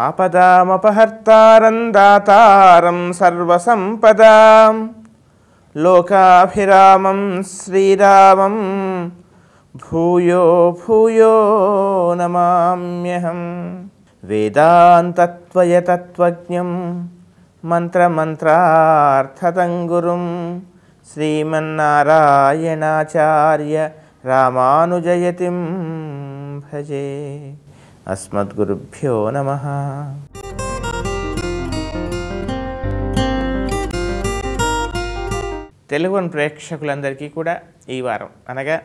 ఆపదామపహర్తారం దాతారం సర్వసంపదాం లోకాభిరామం శ్రీరామం భూయో భూయో నమామ్యహం. వేదాంతత్వయతత్వజ్ఞం మంత్రమంత్రార్థతం గురుం శ్రీమన్నారాయణాచార్య రామానుజయతిం భజే. అస్మద్గురుభ్యో నమః. తెలుగు ప్రేక్షకులందరికీ కూడా ఈ వారం అనగా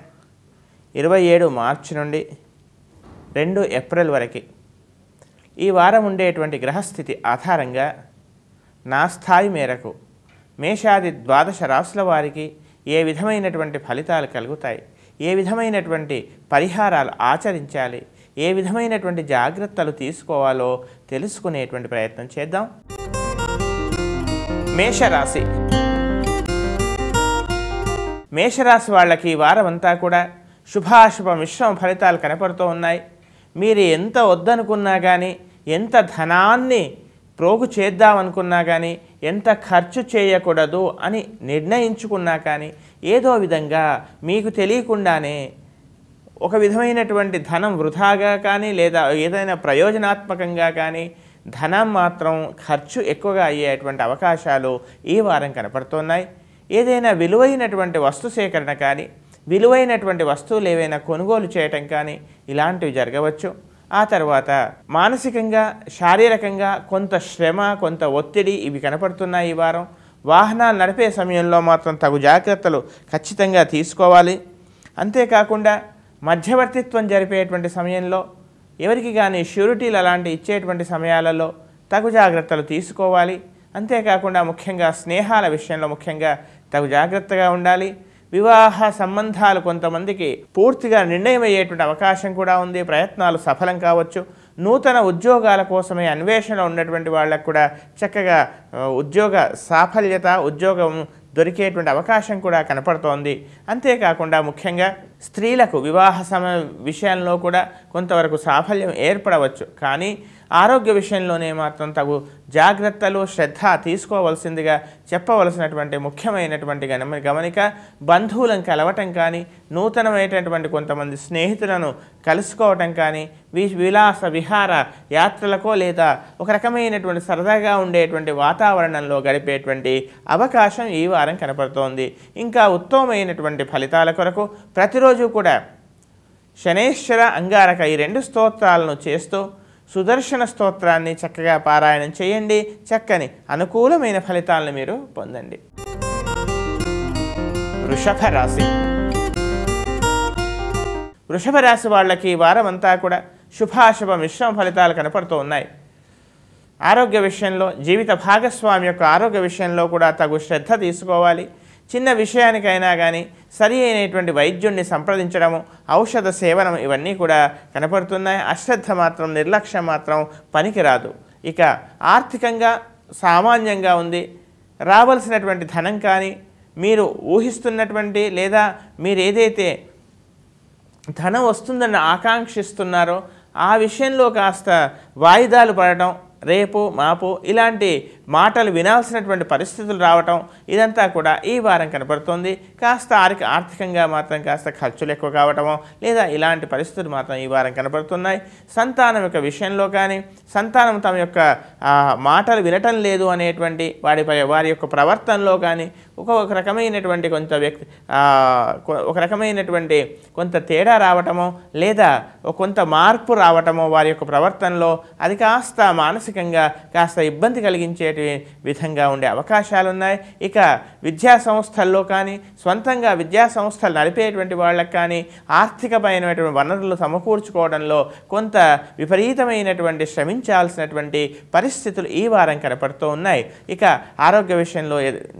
27 మార్చి నుండి 2 ఏప్రిల్ వరకు ఈ వారం ఉండేటువంటి గ్రహస్థితి ఆధారంగా నా స్థాయి మేరకు మేషాది ద్వాదశ రాశుల వారికి ఏ విధమైనటువంటి ఫలితాలు కలుగుతాయి, ఏ విధమైనటువంటి పరిహారాలు ఆచరించాలి, ఏ విధమైనటువంటి జాగ్రత్తలు తీసుకోవాలో తెలుసుకునేటువంటి ప్రయత్నం చేద్దాం. మేషరాశి. మేషరాశి వాళ్ళకి ఈ వారం అంతా కూడా శుభాశుభ మిశ్రమ ఫలితాలు కనపడుతూ ఉన్నాయి. మీరు ఎంత వద్దనుకున్నా కానీ, ఎంత ధనాన్ని ప్రోగు చేద్దామనుకున్నా కానీ, ఎంత ఖర్చు చేయకూడదు అని నిర్ణయించుకున్నా కానీ ఏదో విధంగా మీకు తెలియకుండానే ఒక విధమైనటువంటి ధనం వృధాగా కానీ లేదా ఏదైనా ప్రయోజనాత్మకంగా కానీ ధనం మాత్రం ఖర్చు ఎక్కువగా అయ్యేటువంటి అవకాశాలు ఈ వారం కనపడుతున్నాయి. ఏదైనా విలువైనటువంటి వస్తు సేకరణ కానీ, విలువైనటువంటి వస్తువులు ఏవైనా కొనుగోలు చేయటం కానీ ఇలాంటివి జరగవచ్చు. ఆ తర్వాత మానసికంగా శారీరకంగా కొంత శ్రమ, కొంత ఒత్తిడి ఇవి కనపడుతున్నాయి ఈ వారం. వాహనాలు నడిపే సమయంలో మాత్రం తగు జాగ్రత్తలు ఖచ్చితంగా తీసుకోవాలి. అంతేకాకుండా మధ్యవర్తిత్వం జరిపేటువంటి సమయంలో ఎవరికి కానీ ష్యూరిటీలు అలాంటి ఇచ్చేటువంటి సమయాలలో తగు జాగ్రత్తలు తీసుకోవాలి. అంతేకాకుండా ముఖ్యంగా స్నేహాల విషయంలో ముఖ్యంగా తగు జాగ్రత్తగా ఉండాలి. వివాహ సంబంధాలు కొంతమందికి పూర్తిగా నిర్ణయం అయ్యేటువంటి అవకాశం కూడా ఉంది. ప్రయత్నాలు సఫలం కావచ్చు. నూతన ఉద్యోగాల కోసమే అన్వేషణ ఉన్నటువంటి వాళ్ళకు కూడా చక్కగా ఉద్యోగ సాఫల్యత, ఉద్యోగం దొరికేటువంటి అవకాశం కూడా కనపడుతోంది. అంతేకాకుండా ముఖ్యంగా స్త్రీలకు వివాహ విషయంలో కూడా కొంతవరకు సాఫల్యం ఏర్పడవచ్చు. కానీ ఆరోగ్య విషయంలోనే మాత్రం తగు జాగ్రత్తలు, శ్రద్ధ తీసుకోవలసిందిగా చెప్పవలసినటువంటి ముఖ్యమైనటువంటి గమనిక. బంధువులను కలవటం కానీ, నూతనమైనటువంటి కొంతమంది స్నేహితులను కలుసుకోవటం కానీ, విలాస విహార యాత్రలకో లేదా ఒక రకమైనటువంటి సరదాగా ఉండేటువంటి వాతావరణంలో గడిపేటువంటి అవకాశం ఈ వారం కనపడుతోంది. ఇంకా ఉత్తమమైనటువంటి ఫలితాల కొరకు ప్రతిరోజు కూడా శనేశ్వర, అంగారక ఈ 2 స్తోత్రాలను చేస్తూ సుదర్శన స్తోత్రాన్ని చక్కగా పారాయణం చేయండి. చక్కని అనుకూలమైన ఫలితాలను మీరు పొందండి. వృషభ రాశి. వృషభ రాశి వాళ్ళకి ఈ వారం అంతా కూడా శుభాశుభ మిశ్రమ ఫలితాలు కనపడుతూ ఉన్నాయి. ఆరోగ్య విషయంలో, జీవిత భాగస్వామి యొక్క ఆరోగ్య విషయంలో కూడా తగు శ్రద్ధ తీసుకోవాలి. చిన్న విషయానికైనా కానీ సరి అయినటువంటి వైద్యుడిని సంప్రదించడము, ఔషధ సేవనం ఇవన్నీ కూడా కనపడుతున్నాయి. అశ్రద్ధ మాత్రం, నిర్లక్ష్యం మాత్రం పనికిరాదు. ఇక ఆర్థికంగా సామాన్యంగా ఉంది. రావాల్సినటువంటి ధనం కానీ, మీరు ఊహిస్తున్నటువంటి లేదా మీరు ఏదైతే ధనం వస్తుందని ఆకాంక్షిస్తున్నారో ఆ విషయంలో కాస్త వాయిదాలు పడటం, రేపు మాపు ఇలాంటి మాటలు వినాల్సినటువంటి పరిస్థితులు రావటం ఇదంతా కూడా ఈ వారం కనపడుతుంది. కాస్త ఆర్థికంగా మాత్రం కాస్త ఖర్చులు ఎక్కువ కావటమో లేదా ఇలాంటి పరిస్థితులు మాత్రం ఈ వారం కనపడుతున్నాయి. సంతానం యొక్క విషయంలో కానీ, సంతానం తమ యొక్క మాటలు వినటం లేదు అనేటువంటి వారి యొక్క ప్రవర్తనలో కానీ ఒక రకమైనటువంటి కొంత తేడా రావటమో లేదా కొంత మార్పు రావటమో వారి యొక్క ప్రవర్తనలో అది కాస్త మానసికంగా కాస్త ఇబ్బంది కలిగించే విధంగా ఉండే అవకాశాలు ఉన్నాయి. ఇక విద్యా సంస్థల్లో కానీ, స్వంతంగా విద్యా సంస్థలు నడిపేటువంటి వాళ్ళకి కానీ ఆర్థికమైనటువంటి వనరులు సమకూర్చుకోవడంలో కొంత విపరీతమైనటువంటి శ్రమించాల్సినటువంటి పరిస్థితులు ఈ వారం కనపడుతూ ఉన్నాయి. ఇక ఆరోగ్య విషయంలో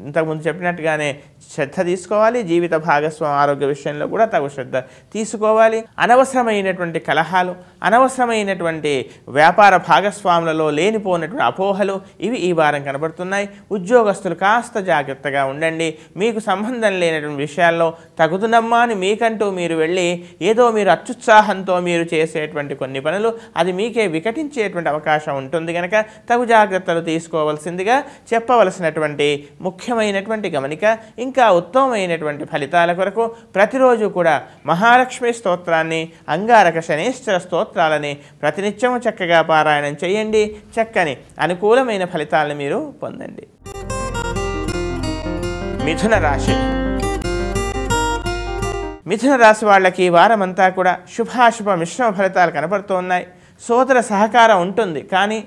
ఇంతకుముందు చెప్పినట్టుగానే శ్రద్ధ తీసుకోవాలి. జీవిత భాగస్వామి ఆరోగ్య విషయంలో కూడా తగు శ్రద్ధ తీసుకోవాలి. అనవసరమైనటువంటి కలహాలు, అనవసరమైనటువంటి వ్యాపార భాగస్వాములలో లేనిపోయినటువంటి అపోహలు ఇవి ఈ వారం వారం కనబడుతున్నాయి. ఉద్యోగస్తులు కాస్త జాగ్రత్తగా ఉండండి. మీకు సంబంధం లేనటువంటి విషయాల్లో తగుదునమ్మా అని మీకంటూ మీరు వెళ్ళి ఏదో మీరు అత్యుత్సాహంతో మీరు చేసేటువంటి కొన్ని పనులు అది మీకే వికటించేటువంటి అవకాశం ఉంటుంది కనుక తగు జాగ్రత్తలు తీసుకోవాల్సిందిగా చెప్పవలసినటువంటి ముఖ్యమైనటువంటి గమనిక. ఇంకా ఉత్తమమైనటువంటి ఫలితాల కొరకు ప్రతిరోజు కూడా మహాలక్ష్మి స్తోత్రాన్ని, అంగారక శనేశ్వర స్తోత్రాలని ప్రతినిత్యము చక్కగా పారాయణం చేయండి. చక్కని అనుకూలమైన ఫలితాలను మీరు పొందండి. మిథున రాశి. మిథున రాశి వాళ్ళకి ఈ వారమంతా కూడా శుభాశుభ మిశ్రమ ఫలితాలు కనబడుతూ ఉన్నాయి. సోదర సహకారం ఉంటుంది, కానీ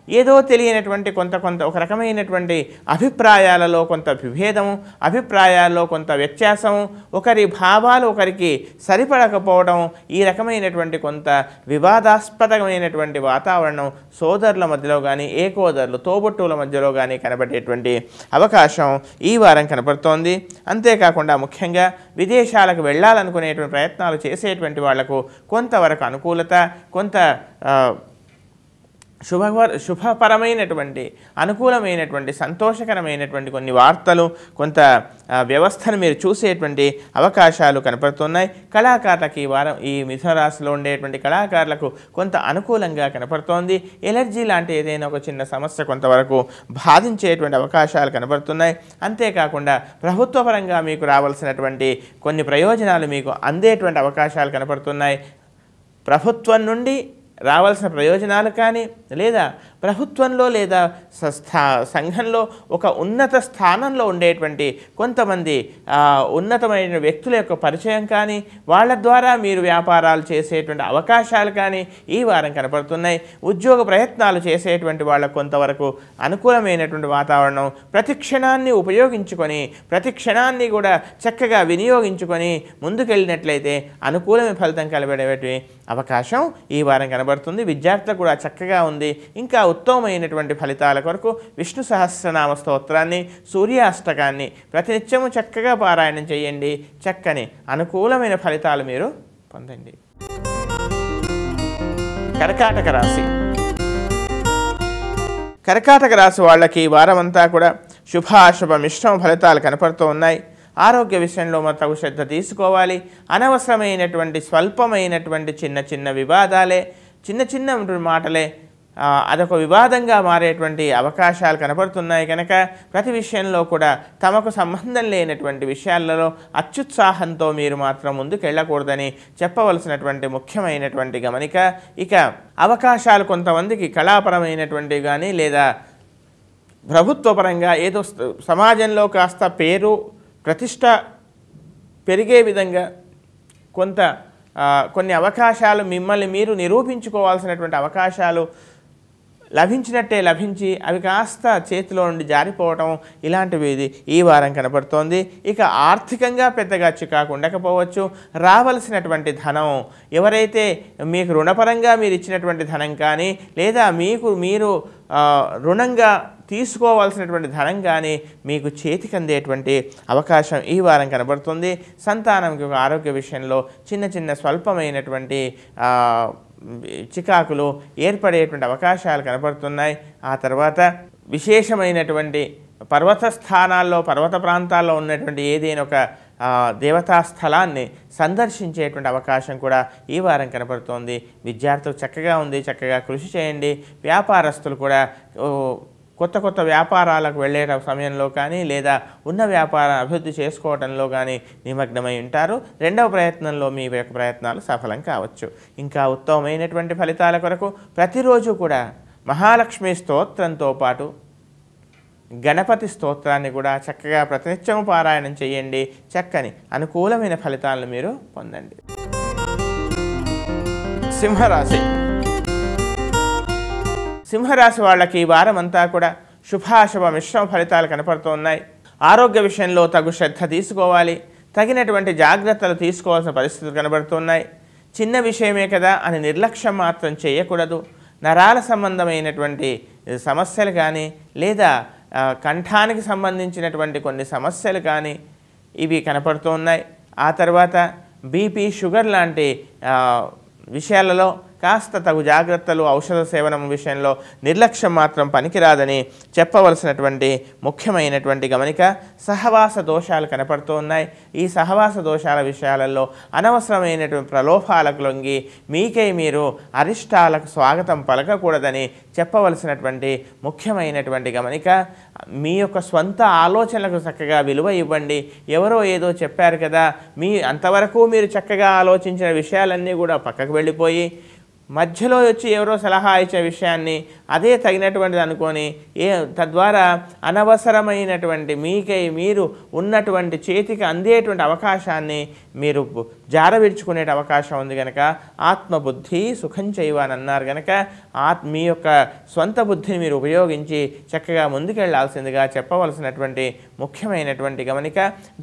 ఏదో తెలియనటువంటి కొంత ఒక రకమైనటువంటి అభిప్రాయాలలో కొంత విభేదము, అభిప్రాయాల్లో కొంత వ్యత్యాసము, ఒకరి భావాలు ఒకరికి సరిపడకపోవడం, ఈ రకమైనటువంటి కొంత వివాదాస్పదమైనటువంటి వాతావరణం సోదరుల మధ్యలో కానీ ఏకోదరులు తోబుట్టువుల మధ్యలో కానీ కనబడేటువంటి అవకాశం ఈ వారం కనబడుతోంది. అంతేకాకుండా ముఖ్యంగా విదేశాలకు వెళ్ళాలనుకునేటువంటి ప్రయత్నాలు చేసేటువంటి వాళ్లకు కొంతవరకు అనుకూలత, కొంత శుభపరమైనటువంటి అనుకూలమైనటువంటి సంతోషకరమైనటువంటి కొన్ని వార్తలు, కొంత వ్యవస్థను మీరు చూసేటువంటి అవకాశాలు కనపడుతున్నాయి. కళాకారులకు ఈ వారం ఈ మిథున రాశిలో ఉండేటువంటి కళాకారులకు కొంత అనుకూలంగా కనపడుతోంది. ఎలర్జీ లాంటి ఏదైనా ఒక చిన్న సమస్య కొంతవరకు బాధించేటువంటి అవకాశాలు కనపడుతున్నాయి. అంతేకాకుండా ప్రభుత్వపరంగా మీకు రావాల్సినటువంటి కొన్ని ప్రయోజనాలు మీకు అందేటువంటి అవకాశాలు కనపడుతున్నాయి. ప్రభుత్వం నుండి రావాల్సిన ప్రయోజనాలు కానీ లేదా ప్రభుత్వంలో లేదా సంఘంలో ఒక ఉన్నత స్థానంలో ఉండేటువంటి కొంతమంది ఉన్నతమైన వ్యక్తుల యొక్క పరిచయం కానీ వాళ్ళ ద్వారా మీరు వ్యాపారాలు చేసేటువంటి అవకాశాలు కానీ ఈ వారం కనపడుతున్నాయి. ఉద్యోగ ప్రయత్నాలు చేసేటువంటి వాళ్ళకు కొంతవరకు అనుకూలమైనటువంటి వాతావరణం, ప్రతి క్షణాన్ని ఉపయోగించుకొని ప్రతి క్షణాన్ని కూడా చక్కగా వినియోగించుకొని ముందుకెళ్ళినట్లయితే అనుకూలమైన ఫలితం కలబడేటువంటి అవకాశం ఈ వారం కనబడుతుంది. విద్యార్థులకు కూడా చక్కగా ఉంది. ఇంకా ఉత్తమమైనటువంటి ఫలితాల కొరకు విష్ణు సహస్రనామ స్తోత్రాన్ని, సూర్యాష్టకాన్ని ప్రతినిత్యము చక్కగా పారాయణం చేయండి. చక్కని అనుకూలమైన ఫలితాలు మీరు పొందండి. కర్కాటక రాశి. కర్కాటక రాశి వాళ్ళకి ఈ వారమంతా కూడా శుభాశుభ మిశ్రమ ఫలితాలు కనపడుతూ ఉన్నాయి. ఆరోగ్య విషయంలో తగు శ్రద్ధ తీసుకోవాలి. అనవసరమైనటువంటి స్వల్పమైనటువంటి చిన్న చిన్న వివాదాలే, చిన్న చిన్న మాటలే అదొక వివాదంగా మారేటువంటి అవకాశాలు కనపడుతున్నాయి కనుక ప్రతి విషయంలో కూడా తమకు సంబంధం లేనటువంటి విషయాలలో అత్యుత్సాహంతో మీరు మాత్రం ముందుకు వెళ్ళకూడదని చెప్పవలసినటువంటి ముఖ్యమైనటువంటి గమనిక. ఇక అవకాశాలు కొంతమందికి కళాపరమైనటువంటివి కానీ లేదా ప్రభుత్వపరంగా ఏదో సమాజంలో కాస్త పేరు ప్రతిష్ట పెరిగే విధంగా కొన్ని అవకాశాలు మిమ్మల్ని మీరు నిరూపించుకోవాల్సినటువంటి అవకాశాలు లభించినట్టే లభించి అవి కాస్త చేతిలో నుండి జారిపోవటం ఇలాంటివి ఈ వారం కనపడుతోంది. ఇక ఆర్థికంగా పెద్దగా చికాకు ఉండకపోవచ్చు. రావలసినటువంటి ధనం ఎవరైతే మీకు రుణపరంగా మీరు ఇచ్చినటువంటి ధనం కానీ లేదా మీరు రుణంగా తీసుకోవాల్సినటువంటి ధనం కానీ మీకు చేతికి అందేటువంటి అవకాశం ఈ వారం కనబడుతుంది. సంతానంకి ఒక ఆరోగ్య విషయంలో చిన్న చిన్న స్వల్పమైనటువంటి చికాకులు ఏర్పడేటువంటి అవకాశాలు కనబడుతున్నాయి. ఆ తర్వాత విశేషమైనటువంటి పర్వత స్థానాల్లో పర్వత ప్రాంతాల్లో ఉన్నటువంటి ఏదైనా ఒక దేవతా స్థలాన్ని సందర్శించేటువంటి అవకాశం కూడా ఈ వారం కనబడుతోంది. విద్యార్థులు చక్కగా ఉంది, చక్కగా కృషి చేయండి. వ్యాపారస్తులు కూడా కొత్త వ్యాపారాలకు వెళ్ళే సమయంలో కానీ లేదా ఉన్న వ్యాపారం అభివృద్ధి చేసుకోవడంలో కానీ నిమగ్నమై ఉంటారు. రెండవ ప్రయత్నంలో మీ యొక్క ప్రయత్నాలు సఫలం కావచ్చు. ఇంకా ఉత్తమమైనటువంటి ఫలితాల కొరకు ప్రతిరోజు కూడా మహాలక్ష్మి స్తోత్రంతో పాటు గణపతి స్తోత్రాన్ని కూడా చక్కగా ప్రతినిత్యం పారాయణం చేయండి. చక్కని అనుకూలమైన ఫలితాలను మీరు పొందండి. సింహరాశి. సింహరాశి వాళ్ళకి ఈ వారం అంతా కూడా శుభాశుభ మిశ్రమ ఫలితాలు కనపడుతూ ఉన్నాయి. ఆరోగ్య విషయంలో తగు శ్రద్ధ తీసుకోవాలి. తగినటువంటి జాగ్రత్తలు తీసుకోవాల్సిన పరిస్థితులు కనబడుతున్నాయి. చిన్న విషయమే కదా అని నిర్లక్ష్యం మాత్రం చేయకూడదు. నరాల సంబంధమైనటువంటి సమస్యలు కానీ లేదా కంఠానికి సంబంధించినటువంటి కొన్ని సమస్యలు కానీ ఇవి కనపడుతూ ఉన్నాయి. ఆ తర్వాత బీపీ షుగర్ లాంటి విషయాలలో కాస్త తగు జాగ్రత్తలు, ఔషధ సేవనం విషయంలో నిర్లక్ష్యం మాత్రం పనికిరాదని చెప్పవలసినటువంటి ముఖ్యమైనటువంటి గమనిక. సహవాస దోషాలు కనపడుతూ ఉన్నాయి. ఈ సహవాస దోషాల విషయాలలో అనవసరమైనటువంటి ప్రలోభాలకు లొంగి మీకై మీరు అరిష్టాలకు స్వాగతం పలకకూడదని చెప్పవలసినటువంటి ముఖ్యమైనటువంటి గమనిక. మీ యొక్క స్వంత ఆలోచనలకు చక్కగా విలువ ఇవ్వండి. ఎవరో ఏదో చెప్పారు కదా, మీ అంతవరకు మీరు చక్కగా ఆలోచించిన విషయాలన్నీ కూడా పక్కకు వెళ్ళిపోయి మధ్యలో వచ్చి ఎవరో సలహా ఇచ్చే విషయాన్ని అదే తగినటువంటిది అనుకొని తద్వారా అనవసరమైనటువంటి మీకై మీరు ఉన్నటువంటి చేతికి అందేటువంటి అవకాశాన్ని మీరు జారవిడ్చుకునే అవకాశం ఉంది కనుక ఆత్మబుద్ధి సుఖం చేయవ అని అన్నారు కనుక మీ యొక్క స్వంత బుద్ధిని మీరు ఉపయోగించి చక్కగా ముందుకెళ్లాల్సిందిగా చెప్పవలసినటువంటి ముఖ్యమైనటువంటి గమనిక.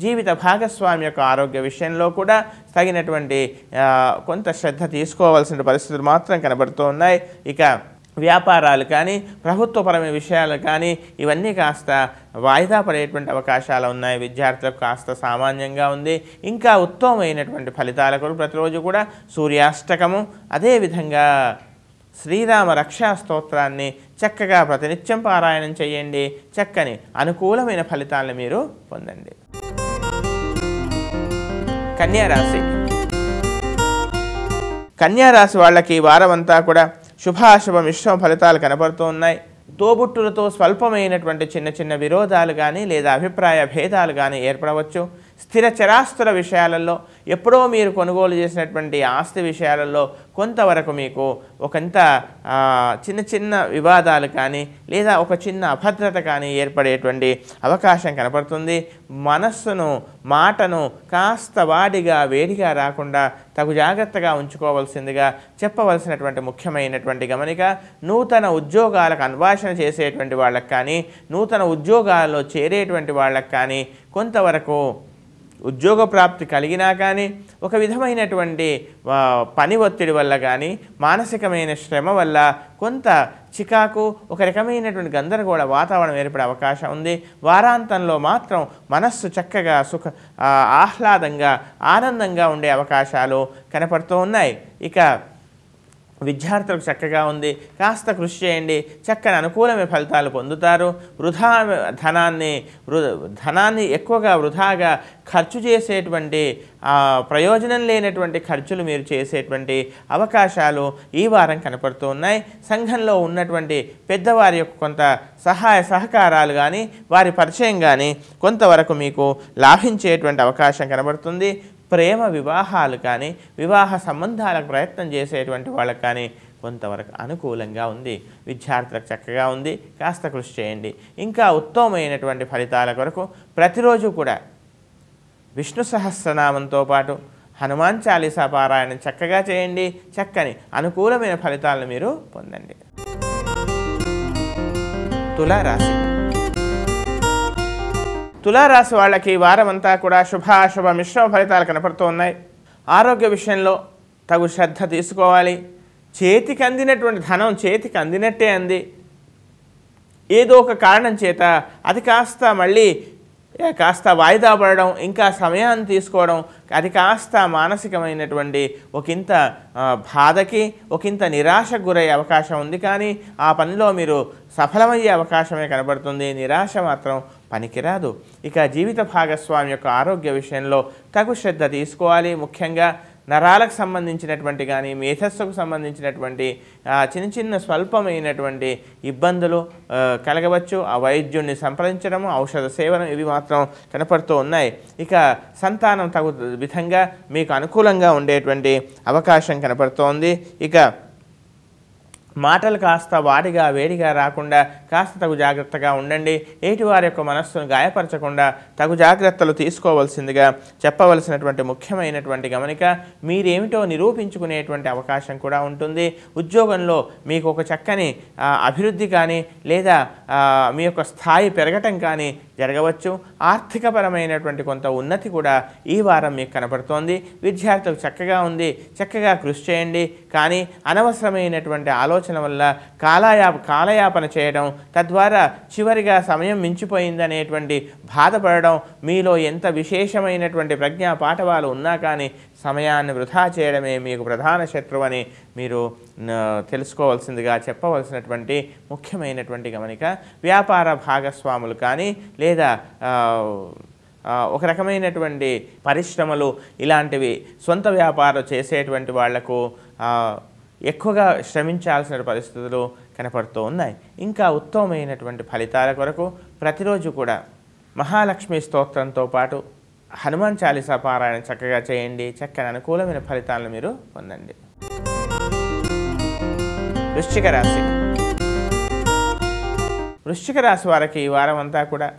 జీవిత భాగస్వామి యొక్క ఆరోగ్య విషయంలో కూడా తగినటువంటి కొంత శ్రద్ధ తీసుకోవాల్సిన పరిస్థితులు మాత్రం కనబడుతూ ఉన్నాయి. ఇక వ్యాపారాలు కానీ ప్రభుత్వపరమైన విషయాలు కానీ ఇవన్నీ కాస్త వాయిదా పడేటువంటి అవకాశాలు ఉన్నాయి. విద్యార్థులకు కాస్త సామాన్యంగా ఉంది. ఇంకా ఉత్తమమైనటువంటి ఫలితాల కొరకు ప్రతిరోజు కూడా సూర్యాష్టకము, అదేవిధంగా శ్రీరామ రక్షా స్తోత్రాన్ని చక్కగా ప్రతినిత్యం పారాయణం చేయండి. చక్కని అనుకూలమైన ఫలితాలను మీరు పొందండి. కన్యారాశి. కన్యారాశి వాళ్ళకి వారమంతా కూడా శుభాశుభ మిశ్రమ ఫలితాలు కనబడుతూ ఉన్నాయి. తోబుట్టులతో స్వల్పమైనటువంటి చిన్న చిన్న విరోధాలు కానీ లేదా అభిప్రాయ భేదాలు కానీ ఏర్పడవచ్చు. స్థిర చరాస్తుల విషయాలలో ఎప్పుడో మీరు కొనుగోలు చేసినటువంటి ఆస్తి విషయాలలో కొంతవరకు మీకు ఒకంత చిన్న చిన్న వివాదాలు కానీ లేదా ఒక చిన్న అభద్రత కానీ ఏర్పడేటువంటి అవకాశం కనపడుతుంది. మనస్సును మాటను కాస్త వాడిగా వేడిగా రాకుండా తగు జాగ్రత్తగా ఉంచుకోవాల్సిందిగా చెప్పవలసినటువంటి ముఖ్యమైనటువంటి గమనిక. నూతన ఉద్యోగాలకు అన్వేషణ చేసేటువంటి వాళ్ళకి కానీ నూతన ఉద్యోగాల్లో చేరేటువంటి వాళ్ళకి కానీ కొంతవరకు ఉద్యోగ ప్రాప్తి కలిగినా కానీ ఒక విధమైనటువంటి పని ఒత్తిడి వల్ల కానీ మానసికమైన శ్రమ వల్ల కొంత చికాకు, ఒక రకమైనటువంటి గందరగోళ వాతావరణం ఏర్పడే అవకాశం ఉంది. వారాంతంలో మాత్రం మనస్సు చక్కగా ఆహ్లాదంగా ఆనందంగా ఉండే అవకాశాలు కనపడుతూ ఉన్నాయి. ఇక విద్యార్థులకు చక్కగా ఉంది. కాస్త కృషి చేయండి. చక్కని అనుకూలమైన ఫలితాలు పొందుతారు. ధనాన్ని ఎక్కువగా వృధాగా ఖర్చు చేసేటువంటి ప్రయోజనం లేనటువంటి ఖర్చులు మీరు చేసేటువంటి అవకాశాలు ఈ వారం కనపడుతూ ఉన్నాయి. సంఘంలో ఉన్నటువంటి పెద్దవారి యొక్క కొంత సహాయ సహకారాలు కానీ వారి పరిచయం కానీ కొంతవరకు మీకు లాభించేటువంటి అవకాశం కనబడుతుంది. ప్రేమ వివాహాలు కానీ వివాహ సంబంధాలకు ప్రయత్నం చేసేటువంటి వాళ్ళకి కానీ కొంతవరకు అనుకూలంగా ఉంది. విద్యార్థులకు చక్కగా ఉంది. కాస్త కృషి చేయండి. ఇంకా ఉత్తమమైనటువంటి ఫలితాల కొరకు ప్రతిరోజు కూడా విష్ణు సహస్రనామంతో పాటు హనుమాన్ చాలీసా పారాయణం చక్కగా చేయండి. చక్కని అనుకూలమైన ఫలితాలను మీరు పొందండి. తులారాశి. తులారాశి వాళ్ళకి వారమంతా కూడా శుభాశుభ మిశ్రమ ఫలితాలు కనపడుతూ ఉన్నాయి. ఆరోగ్య విషయంలో తగు శ్రద్ధ తీసుకోవాలి. చేతికి అందినటువంటి ధనం చేతికి అందినట్టే అంది. ఏదో ఒక కారణం చేత అది కాస్త వాయిదా పడడం, ఇంకా సమయాన్ని తీసుకోవడం, అది కాస్త మానసికమైనటువంటి ఒకంత బాధకి ఒకంత నిరాశకు గురయ్యే అవకాశం ఉంది. కానీ ఆ పనిలో మీరు సఫలమయ్యే అవకాశమే కనబడుతుంది. నిరాశ మాత్రం పనికిరాదు. ఇక జీవిత భాగస్వామి యొక్క ఆరోగ్య విషయంలో తగు శ్రద్ధ తీసుకోవాలి. ముఖ్యంగా నరాలకు సంబంధించినటువంటి కానీ మేధస్సుకు సంబంధించినటువంటి చిన్న చిన్న స్వల్పమైనటువంటి ఇబ్బందులు కలగవచ్చు. ఆ వైద్యుడిని సంప్రదించడము, ఔషధ సేవనం ఇవి మాత్రం కనపడుతూ ఉన్నాయి. ఇక సంతానం తగు విధంగా మీకు అనుకూలంగా ఉండేటువంటి అవకాశం కనపడుతోంది. ఇక మాటలు కాస్త వాడిగా వేడిగా రాకుండా కాస్త తగు జాగ్రత్తగా ఉండండి. ఎదుటివారి యొక్క మనస్సును గాయపరచకుండా తగు జాగ్రత్తలు తీసుకోవాల్సిందిగా చెప్పవలసినటువంటి ముఖ్యమైనటువంటి గమనిక. మీరేమిటో నిరూపించుకునేటువంటి అవకాశం కూడా ఉంటుంది. ఉద్యోగంలో మీకు ఒక చక్కని అభివృద్ధి కానీ లేదా మీ యొక్క స్థాయి పెరగటం కానీ జరగవచ్చు. ఆర్థికపరమైనటువంటి కొంత ఉన్నతి కూడా ఈ వారం మీకు కనపడుతోంది. విద్యార్థులకు చక్కగా ఉంది. చక్కగా కృషి చేయండి. కానీ అనవసరమైనటువంటి ఆలోచన వల్ల కాలయాపన చేయడం, తద్వారా చివరిగా సమయం మించిపోయిందనేటువంటి బాధపడడం, మీలో ఎంత విశేషమైనటువంటి ప్రజ్ఞా పాఠవాలు ఉన్నా కానీ సమయాన్ని వృధా చేయడమే మీకు ప్రధాన శత్రువు అని మీరు తెలుసుకోవాల్సిందిగా చెప్పవలసినటువంటి ముఖ్యమైనటువంటి గమనిక. వ్యాపార భాగస్వాములు కానీ లేదా ఒక రకమైనటువంటి పరిశ్రమలు ఇలాంటివి సొంత వ్యాపారం చేసేటువంటి వాళ్లకు ఎక్కువగా శ్రమించాల్సిన పరిస్థితులు కనపడుతూ ఉన్నాయి. ఇంకా ఉత్తమమైనటువంటి ఫలితాల కొరకు ప్రతిరోజు కూడా మహాలక్ష్మి స్తోత్రంతో పాటు హనుమాన్ చాలీసా పారాయణ చక్కగా చేయండి. చక్కని అనుకూలమైన ఫలితాలను మీరు పొందండి. వృశ్చిక రాశి. వృశ్చిక రాశి వారికి ఈ వారం అంతా కూడా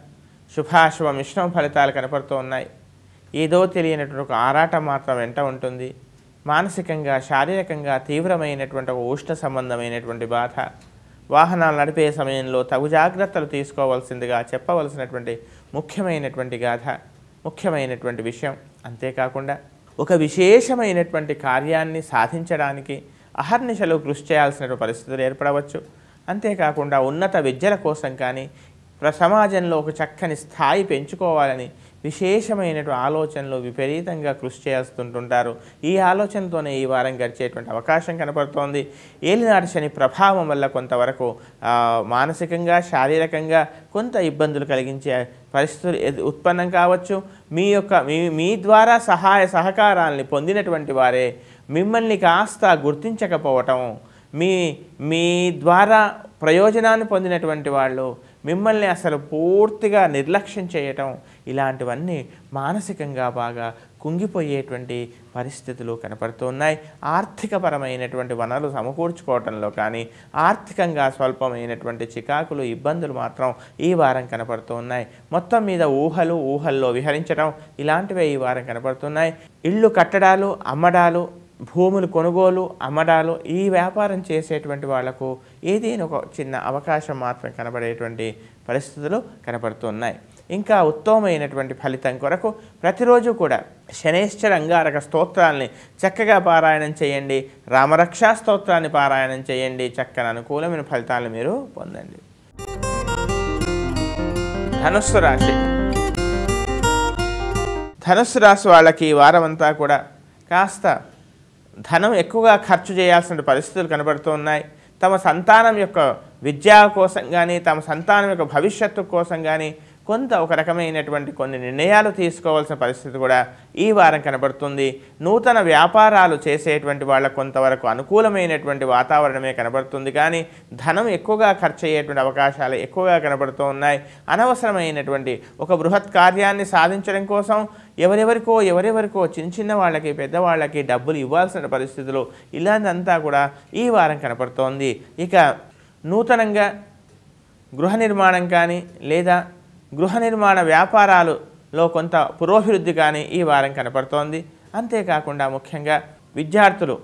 శుభాశుభ మిశ్రమ ఫలితాలు కనపడుతూ ఉన్నాయి. ఏదో తెలియనటువంటి ఒక ఆరాటం మాత్రం వెంట ఉంటుంది. మానసికంగా శారీరకంగా తీవ్రమైనటువంటి ఒక ఉష్ణ సంబంధమైనటువంటి బాధ. వాహనాలు నడిపే సమయంలో తగు జాగ్రత్తలు తీసుకోవాల్సిందిగా చెప్పవలసినటువంటి ముఖ్యమైనటువంటి గాథ, ముఖ్యమైనటువంటి విషయం. అంతేకాకుండా ఒక విశేషమైనటువంటి కార్యాన్ని సాధించడానికి అహర్నిశలు కృషి చేయాల్సిన పరిస్థితులు ఏర్పడవచ్చు. అంతేకాకుండా ఉన్నత విద్యల కోసం కానీ సమాజంలో ఒక చక్కని స్థాయి పెంచుకోవాలని విశేషమైనటువంటి ఆలోచనలు విపరీతంగా కృషి చేస్తుంటుంటారు. ఈ ఆలోచనతోనే ఈ వారం గడిచేటువంటి అవకాశం కనపడుతోంది. ఏలినాటి శని ప్రభావం వల్ల కొంతవరకు మానసికంగా శారీరకంగా కొంత ఇబ్బందులు కలిగించే పరిస్థితులు ఉత్పన్నం కావచ్చు. మీ ద్వారా సహాయ సహకారాలని పొందినటువంటి వారే మిమ్మల్ని కాస్త గుర్తించకపోవటం, మీ ద్వారా ప్రయోజనాన్ని పొందినటువంటి వాళ్ళు మిమ్మల్ని అసలు పూర్తిగా నిర్లక్ష్యం చేయటం, ఇలాంటివన్నీ మానసికంగా బాగా కుంగిపోయేటువంటి పరిస్థితులు కనపడుతున్నాయి. ఆర్థికపరమైనటువంటి వనరులు సమకూర్చుకోవటంలో కానీ ఆర్థికంగా స్వల్పమైనటువంటి చికాకులు ఇబ్బందులు మాత్రం ఈ వారం కనపడుతూ ఉన్నాయి. మొత్తం మీద ఊహల్లో విహరించడం ఇలాంటివే ఈ వారం కనపడుతున్నాయి. ఇళ్ళు కట్టడాలు, అమ్మడాలు, భూములు కొనుగోలు అమ్మడాలు, ఈ వ్యాపారం చేసేటువంటి వాళ్లకు ఏదైనా ఒక చిన్న అవకాశం మాత్రం కనబడేటువంటి పరిస్థితులు కనపడుతున్నాయి. ఇంకా ఉత్తమమైనటువంటి ఫలితం కొరకు ప్రతిరోజు కూడా శనేశ్వర అంగారక స్తోత్రాల్ని చక్కగా పారాయణం చేయండి. రామరక్షా స్తోత్రాన్ని పారాయణం చేయండి. చక్కని అనుకూలమైన ఫలితాలను మీరు పొందండి. ధనుస్సు రాశి. ధనుస్సు రాశి వాళ్ళకి ఈ వారం అంతా కూడా కాస్త ధనం ఎక్కువగా ఖర్చు చేయాల్సిన పరిస్థితులు కనబడుతూ ఉన్నాయి. తమ సంతానం యొక్క విద్యా కోసం కానీ తమ సంతానం యొక్క భవిష్యత్తు కోసం కానీ కొంత ఒక రకమైనటువంటి కొన్ని నిర్ణయాలు తీసుకోవాల్సిన పరిస్థితి కూడా ఈ వారం కనబడుతుంది. నూతన వ్యాపారాలు చేసేటువంటి వాళ్ళకు కొంతవరకు అనుకూలమైనటువంటి వాతావరణమే కనబడుతుంది. కానీ ధనం ఎక్కువగా ఖర్చు అయ్యేటువంటి అవకాశాలు ఎక్కువగా కనబడుతూ ఉన్నాయి. అనవసరమైనటువంటి ఒక బృహత్ కార్యాన్ని సాధించడం కోసం ఎవరెవరికో చిన్న వాళ్ళకి పెద్దవాళ్ళకి డబ్బులు ఇవ్వాల్సిన పరిస్థితులు ఇలాంటిదంతా కూడా ఈ వారం కనపడుతోంది. ఇక నూతనంగా గృహ నిర్మాణం కానీ లేదా గృహ నిర్మాణ వ్యాపారాలలో కొంత పురోభివృద్ధి కానీ ఈ వారం కనపడుతోంది. అంతేకాకుండా ముఖ్యంగా విద్యార్థులు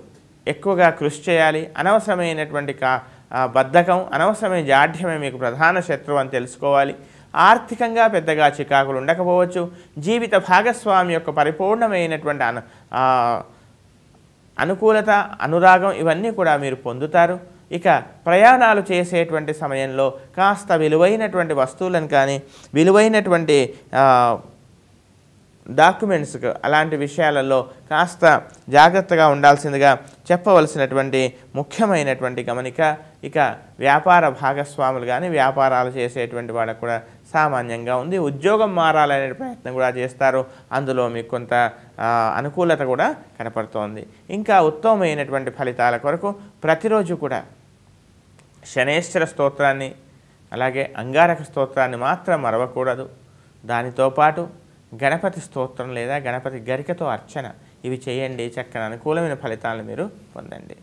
ఎక్కువగా కృషి చేయాలి. అనవసరమైనటువంటి బద్ధకం, అనవసరమైన జాఢ్యమే మీకు ప్రధాన శత్రువు అని తెలుసుకోవాలి. ఆర్థికంగా పెద్దగా చికాకులు ఉండకపోవచ్చు. జీవిత భాగస్వామి యొక్క పరిపూర్ణమైనటువంటి అనుకూలత, అనురాగం ఇవన్నీ కూడా మీరు పొందుతారు. ఇక ప్రయాణాలు చేసేటువంటి సమయంలో కాస్త విలువైనటువంటి వస్తువులను కానీ విలువైనటువంటి డాక్యుమెంట్స్ అలాంటి విషయాలలో కాస్త జాగ్రత్తగా ఉండాల్సిందిగా చెప్పవలసినటువంటి ముఖ్యమైనటువంటి గమనిక. ఇక వ్యాపార భాగస్వాములు కానీ వ్యాపారాలు చేసేటువంటి వాళ్ళకు కూడా సామాన్యంగా ఉంది. ఉద్యోగం మారాలనే ప్రయత్నం కూడా చేస్తారు. అందులో మీకు కొంత అనుకూలత కూడా కనపడుతోంది. ఇంకా ఉత్తమమైనటువంటి ఫలితాల కొరకు ప్రతిరోజు కూడా శనేశ్వర స్తోత్రాన్ని అలాగే అంగారక స్తోత్రాన్ని మాత్రం మరవకూడదు. దానితో పాటు గణపతి స్తోత్రం లేదా గణపతి గరికతో అర్చన ఇవి చేయండి. చక్కని అనుకూలమైన ఫలితాలను మీరు పొందండి.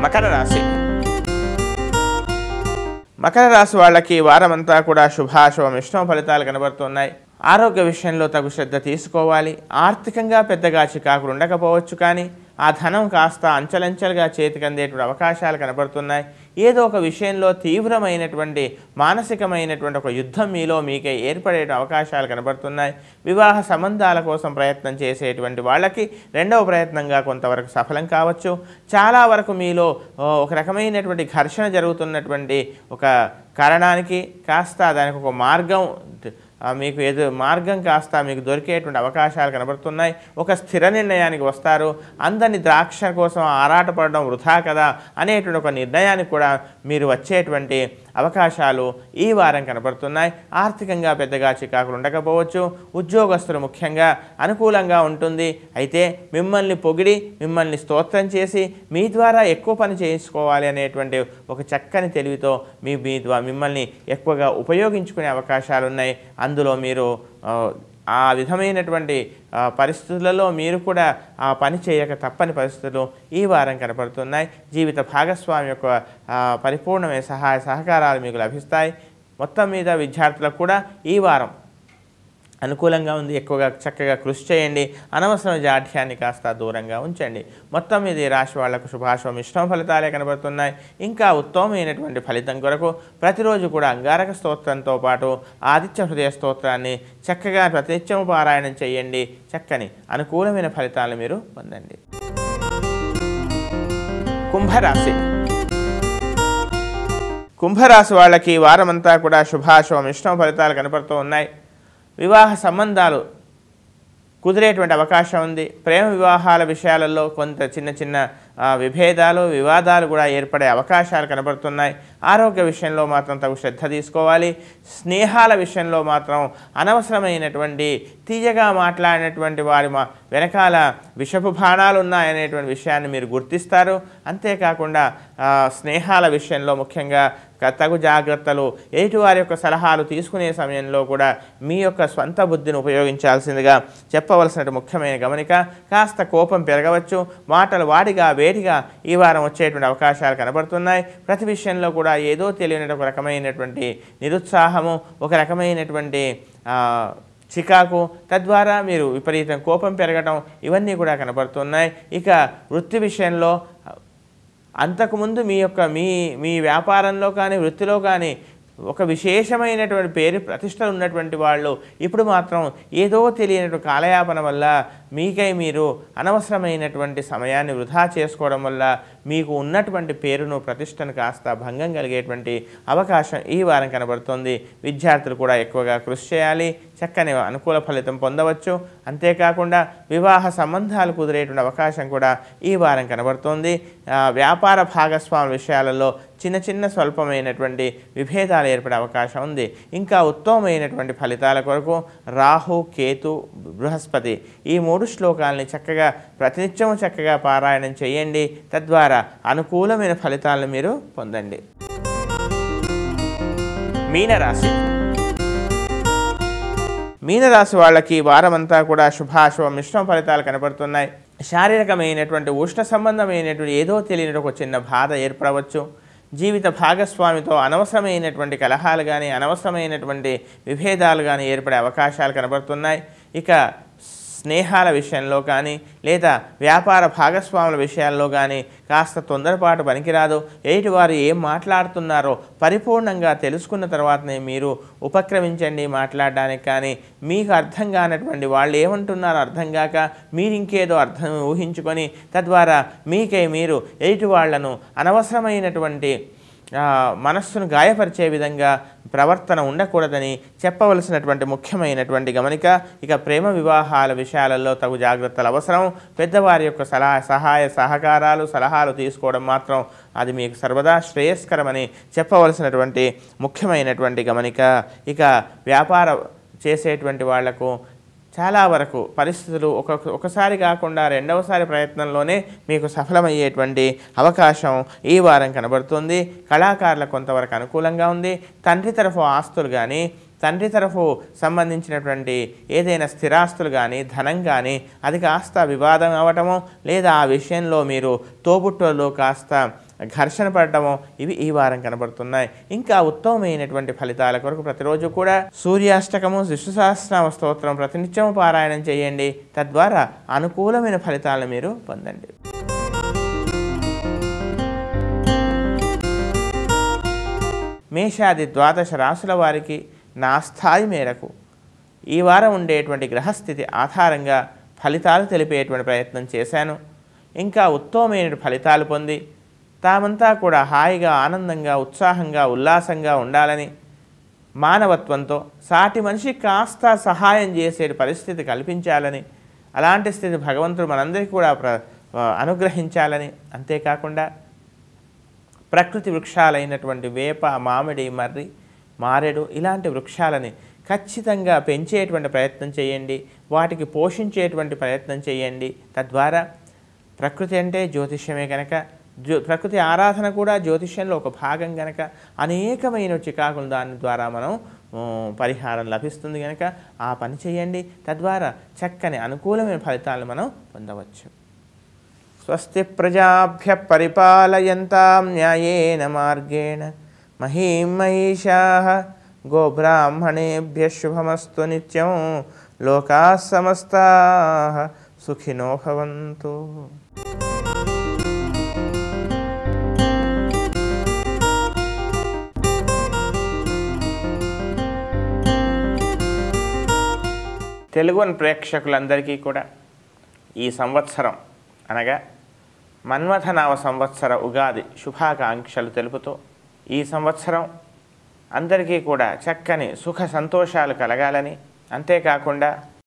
మకర రాశి. మకర రాశి వాళ్ళకి వారమంతా కూడా శుభాశుభ మిశ్రమ ఫలితాలు కనబడుతున్నాయి. ఆరోగ్య విషయంలో తగు శ్రద్ధ తీసుకోవాలి. ఆర్థికంగా పెద్దగా చికాకులు ఉండకపోవచ్చు, కానీ ఆ ధనం కాస్త అంచెలంచెలుగా చేతికి అందేటువంటి అవకాశాలు కనబడుతున్నాయి. ఏదో ఒక విషయంలో తీవ్రమైనటువంటి మానసికమైనటువంటి ఒక యుద్ధం మీకే ఏర్పడే అవకాశాలు కనబడుతున్నాయి. వివాహ సంబంధాల కోసం ప్రయత్నం చేసేటువంటి వాళ్ళకి రెండవ ప్రయత్నంగా కొంతవరకు సఫలం కావచ్చు. చాలా వరకు మీలో ఒక రకమైనటువంటి ఘర్షణ జరుగుతున్నటువంటి ఒక కారణానికి కాస్త దానికి ఒక మార్గం మీకు మార్గం కాస్త మీకు దొరికేటువంటి అవకాశాలు కనబడుతున్నాయి. ఒక స్థిర నిర్ణయానికి వస్తారు. అందరిని ద్రాక్ష కోసం ఆరాటపడడం వృధా కదా అనేటువంటి ఒక నిర్ణయానికి కూడా మీరు వచ్చేటువంటి అవకాశాలు ఈ వారం కనబడుతున్నాయి. ఆర్థికంగా పెద్దగా చికాకులు ఉండకపోవచ్చు. ఉద్యోగస్తులు ముఖ్యంగా అనుకూలంగా ఉంటుంది. అయితే మిమ్మల్ని పొగిడి మిమ్మల్ని స్తోత్రం చేసి మీ ద్వారా ఎక్కువ పని చేయించుకోవాలి అనేటువంటి ఒక చక్కని తెలివితో మిమ్మల్ని ఎక్కువగా ఉపయోగించుకునే అవకాశాలు ఉన్నాయి. అందులో మీరు ఆ విధమైనటువంటి పరిస్థితులలో మీరు కూడా ఆ పని చేయక తప్పని పరిస్థితులు ఈ వారం కనపడుతున్నాయి. జీవిత భాగస్వామి యొక్క పరిపూర్ణమైన సహాయ సహకారాలు మీకు లభిస్తాయి. మొత్తం మీద విద్యార్థులకు కూడా ఈ వారం అనుకూలంగా ఉంది. ఎక్కువగా చక్కగా కృషి చేయండి. అనవసరం జాఢ్యాన్ని కాస్త దూరంగా ఉంచండి. మొత్తం మీద ఈ రాశి వాళ్లకు శుభాశుభ మిశ్రమ ఫలితాలే కనబడుతున్నాయి. ఇంకా ఉత్తమమైనటువంటి ఫలితం కొరకు ప్రతిరోజు కూడా అంగారక స్తోత్రంతో పాటు ఆదిత్య హృదయ స్తోత్రాన్ని చక్కగా ప్రతినిత్యం పారాయణం చేయండి. చక్కని అనుకూలమైన ఫలితాలను మీరు పొందండి. కుంభరాశి. కుంభరాశి వాళ్ళకి ఈ వారమంతా కూడా శుభాశుభ మిశ్రమ ఫలితాలు కనపడుతూ ఉన్నాయి. వివాహ సంబంధాలు కుదిరేటువంటి అవకాశం ఉంది. ప్రేమ వివాహాల విషయాలలో కొంత చిన్న చిన్న విభేదాలు వివాదాలు కూడా ఏర్పడే అవకాశాలు కనబడుతున్నాయి. ఆరోగ్య విషయంలో మాత్రం తగు శ్రద్ధ తీసుకోవాలి. స్నేహాల విషయంలో మాత్రం అనవసరమైనటువంటి తీయగా మాట్లాడినటువంటి వారి వెనకాల విషపు బాణాలు ఉన్నాయనేటువంటి విషయాన్ని మీరు గుర్తిస్తారు. అంతేకాకుండా స్నేహాల విషయంలో ముఖ్యంగా తగు జాగ్రత్తలు, ఎదుటివారి యొక్క సలహాలు తీసుకునే సమయంలో కూడా మీ యొక్క స్వంత బుద్ధిని ఉపయోగించాల్సిందిగా చెప్పవలసిన ముఖ్యమైన గమనిక. కాస్త కోపం పెరగవచ్చు. మాటలు వాడిగా వేడిగా ఈ వారం వచ్చేటువంటి అవకాశాలు కనబడుతున్నాయి. ప్రతి విషయంలో కూడా ఏదో తెలియని ఒక రకమైనటువంటి నిరుత్సాహము, ఒక రకమైనటువంటి చికాకు, తద్వారా మీరు విపరీతం కోపం పెరగడం ఇవన్నీ కూడా కనబడుతున్నాయి. ఇక వృత్తి విషయంలో అంతకుముందు మీ వ్యాపారంలో కానీ వృత్తిలో కానీ ఒక విశేషమైనటువంటి పేరు ప్రతిష్టలు ఉన్నటువంటి వాళ్ళు ఇప్పుడు మాత్రం ఏదో తెలియనటువంటి కాలయాపన వల్ల మీకై మీరు అనవసరమైనటువంటి సమయాన్ని వృధా చేసుకోవడం వల్ల మీకు ఉన్నటువంటి పేరును ప్రతిష్టను కాస్త భంగం కలిగేటువంటి అవకాశం ఈ వారం కనబడుతుంది. విద్యార్థులు కూడా ఎక్కువగా కృషి చేయాలి. చక్కని అనుకూల ఫలితం పొందవచ్చు. అంతేకాకుండా వివాహ సంబంధాలు కుదిరేటువంటి అవకాశం కూడా ఈ వారం కనబడుతుంది. వ్యాపార భాగస్వామి విషయాలలో చిన్న చిన్న స్వల్పమైనటువంటి విభేదాలు ఏర్పడే అవకాశం ఉంది. ఇంకా ఉత్తమమైనటువంటి ఫలితాల కొరకు రాహు, కేతు, బృహస్పతి ఈ 3 శ్లోకాలని చక్కగా ప్రతినిత్యం చక్కగా పారాయణం చేయండి. తద్వారా అనుకూలమైన ఫలితాలను మీరు పొందండి. మీనరాశి. మీనరాశి వాళ్ళకి వారమంతా కూడా శుభాశుభ మిశ్రమ ఫలితాలు కనబడుతున్నాయి. శారీరకమైనటువంటి ఉష్ణ సంబంధమైనటువంటి ఏదో తెలియని ఒక చిన్న బాధ ఏర్పడవచ్చు. జీవిత భాగస్వామితో అనవసరమైనటువంటి కలహాలు కానీ అనవసరమైనటువంటి విభేదాలు కానీ ఏర్పడే అవకాశాలు కనబడుతున్నాయి. ఇక స్నేహాల విషయంలో కానీ లేదా వ్యాపార భాగస్వాముల విషయాల్లో కానీ కాస్త తొందరపాటు పనికిరాదు. ఎదుటివారు ఏం మాట్లాడుతున్నారో పరిపూర్ణంగా తెలుసుకున్న తర్వాతనే మీరు ఉపక్రమించండి మాట్లాడడానికి. కానీ మీకు అర్థం కానటువంటి వాళ్ళు ఏమంటున్నారో అర్థం కాక మీరు ఇంకేదో అర్థం ఊహించుకొని తద్వారా మీకై మీరు ఎదుటి వాళ్లను అనవసరమైనటువంటి మనస్సును గాయపరిచే విధంగా ప్రవర్తన ఉండకూడదని చెప్పవలసినటువంటి ముఖ్యమైనటువంటి గమనిక. ఇక ప్రేమ వివాహాల విషయాలలో తగు జాగ్రత్తలు అవసరం. పెద్దవారి యొక్క సహాయ సహకారాలు సలహాలు తీసుకోవడం మాత్రం అది మీకు సర్వదా శ్రేయస్కరమని చెప్పవలసినటువంటి ముఖ్యమైనటువంటి గమనిక. ఇక వ్యాపారం చేసేటువంటి వాళ్లకు చాలా వరకు పరిస్థితులు ఒకసారి కాకుండా రెండవసారి ప్రయత్నంలోనే మీకు సఫలమయ్యేటువంటి అవకాశం ఈ వారం కనబడుతుంది. కళాకారులకు కొంతవరకు అనుకూలంగా ఉంది. తండ్రి తరఫు ఆస్తులు కానీ తండ్రి తరఫు సంబంధించినటువంటి ఏదైనా స్థిరాస్తులు కానీ ధనం కానీ అది కాస్త వివాదం అవ్వటమో లేదా ఆ విషయంలో మీరు తోబుట్టులో కాస్త ఘర్షణ పడటమో ఇవి ఈ వారం కనబడుతున్నాయి. ఇంకా ఉత్తమమైనటువంటి ఫలితాల కొరకు ప్రతిరోజు కూడా సూర్యాష్టకము, విష్ణు సహస్రనామ స్తోత్రం ప్రతినిత్యం పారాయణం చేయండి. తద్వారా అనుకూలమైన ఫలితాలను మీరు పొందండి. మేషాది 12 రాశుల వారికి నా స్థాయి మేరకు ఈ వారం ఉండేటువంటి గ్రహస్థితి ఆధారంగా ఫలితాలు తెలిపేటువంటి ప్రయత్నం చేశాను. ఇంకా ఉత్తమమైన ఫలితాలు పొంది తామంతా కూడా హాయిగా ఆనందంగా ఉత్సాహంగా ఉల్లాసంగా ఉండాలని మానవత్వంతో సాటి మనిషికి కాస్త సహాయం చేసే పరిస్థితి కల్పించాలని, అలాంటి స్థితి భగవంతుడు మనందరికీ కూడా అనుగ్రహించాలని, అంతేకాకుండా ప్రకృతి వృక్షాలైనటువంటి వేప, మామిడి, మర్రి, మారెడు ఇలాంటి వృక్షాలని ఖచ్చితంగా పెంచేటువంటి ప్రయత్నం చేయండి, వాటికి పోషించేటువంటి ప్రయత్నం చేయండి. తద్వారా ప్రకృతి అంటే జ్యోతిష్యమే కనుక ప్రకృతి ఆరాధన కూడా జ్యోతిష్యంలో ఒక భాగం కనుక అనేకమైన చికాకులు దాని ద్వారా మనం పరిహారం లభిస్తుంది కనుక ఆ పని చేయండి. తద్వారా చక్కని అనుకూలమైన ఫలితాలను మనం పొందవచ్చు. స్వస్తి ప్రజాభ్య పరిపాలయంతాం న్యాయేన మార్గేణ మహీం మహిషాః గోబ్రాహ్మణేభ్య శుభమస్తు నిత్యం. లోకాః సమస్తాః సుఖినో భవంతు. తెలుగు ప్రేక్షకులందరికీ కూడా ఈ సంవత్సరం అనగా మన్మథనామ సంవత్సర ఉగాది శుభాకాంక్షలు తెలుపుతూ, ఈ సంవత్సరం అందరికీ కూడా చక్కని సుఖ సంతోషాలు కలగాలని, అంతేకాకుండా